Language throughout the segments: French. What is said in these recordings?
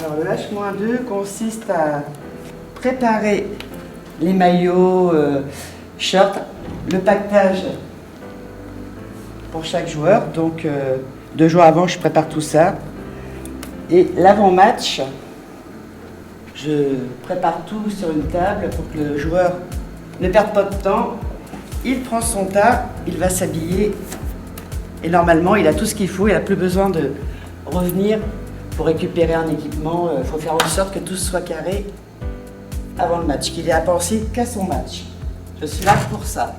Alors le H-2 consiste à préparer les maillots, shirts, le pactage pour chaque joueur. Donc 2 jours avant, je prépare tout ça. Et l'avant-match, je prépare tout sur une table pour que le joueur ne perde pas de temps. Il prend son tas, il va s'habiller et normalement il a tout ce qu'il faut, il n'a plus besoin de revenir pour récupérer un équipement. Il faut faire en sorte que tout soit carré avant le match, qu'il ait à penser qu'à son match. Je suis là pour ça.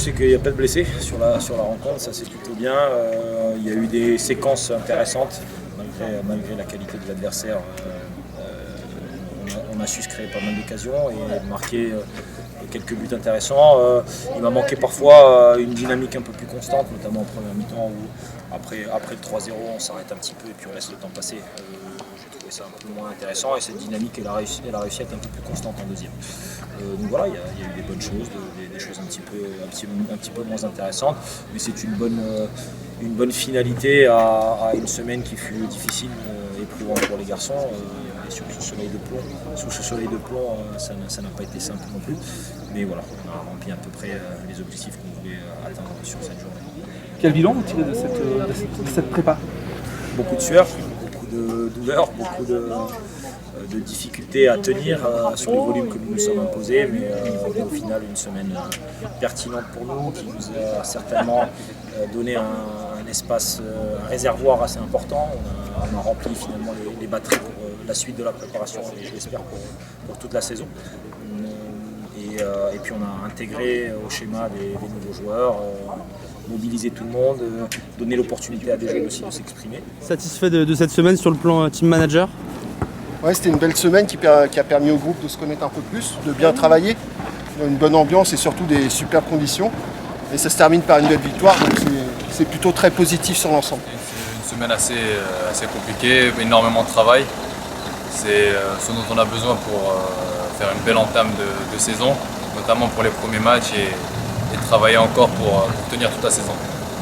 c'est qu'il n'y a pas de blessés sur la rencontre, ça c'est plutôt bien. Il y a eu des séquences intéressantes, malgré la qualité de l'adversaire. On a su se créer pas mal d'occasions et marquer quelques buts intéressants. Il m'a manqué parfois une dynamique un peu plus constante, notamment en première mi-temps où après le 3-0 on s'arrête un petit peu et puis on laisse le temps passer. J'ai trouvé ça un peu moins intéressant et cette dynamique elle a réussi à être un peu plus constante en deuxième. Donc voilà, il y a eu des bonnes choses, des choses un petit peu moins intéressantes, mais c'est une bonne finalité à une semaine qui fut difficile, éprouvante pour les garçons. Et sous ce soleil de plomb, ça n'a pas été simple non plus. Mais voilà, on a rempli à peu près les objectifs qu'on voulait atteindre sur cette journée. Quel bilan vous tirez de cette prépa? Beaucoup de sueur, beaucoup de douleur, beaucoup de difficultés à tenir sur les volumes que nous nous sommes imposés, mais au final une semaine pertinente pour nous, qui nous a certainement donné un espace, un réservoir assez important. On a rempli finalement les batteries pour la suite de la préparation et je l'espère pour toute la saison. Et puis on a intégré au schéma des nouveaux joueurs, mobilisé tout le monde, donné l'opportunité à des jeunes aussi de s'exprimer. Satisfait de cette semaine sur le plan team manager? Ouais, c'était une belle semaine qui a permis au groupe de se connaître un peu plus, de bien travailler, une bonne ambiance et surtout des superbes conditions. Et ça se termine par une belle victoire, donc c'est plutôt très positif sur l'ensemble. C'est une semaine assez compliquée, énormément de travail. C'est ce dont on a besoin pour faire une belle entame de saison, notamment pour les premiers matchs et travailler encore pour tenir toute la saison.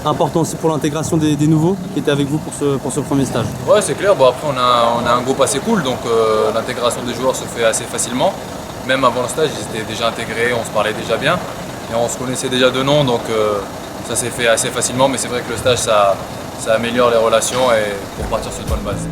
Important aussi pour l'intégration des nouveaux qui étaient avec vous pour ce premier stage. Ouais, c'est clair. Bon, après, on a un groupe assez cool, donc l'intégration des joueurs se fait assez facilement. Même avant le stage, ils étaient déjà intégrés, on se parlait déjà bien et on se connaissait déjà de nom, donc ça s'est fait assez facilement. Mais c'est vrai que le stage, ça améliore les relations et pour partir sur de bonnes bases.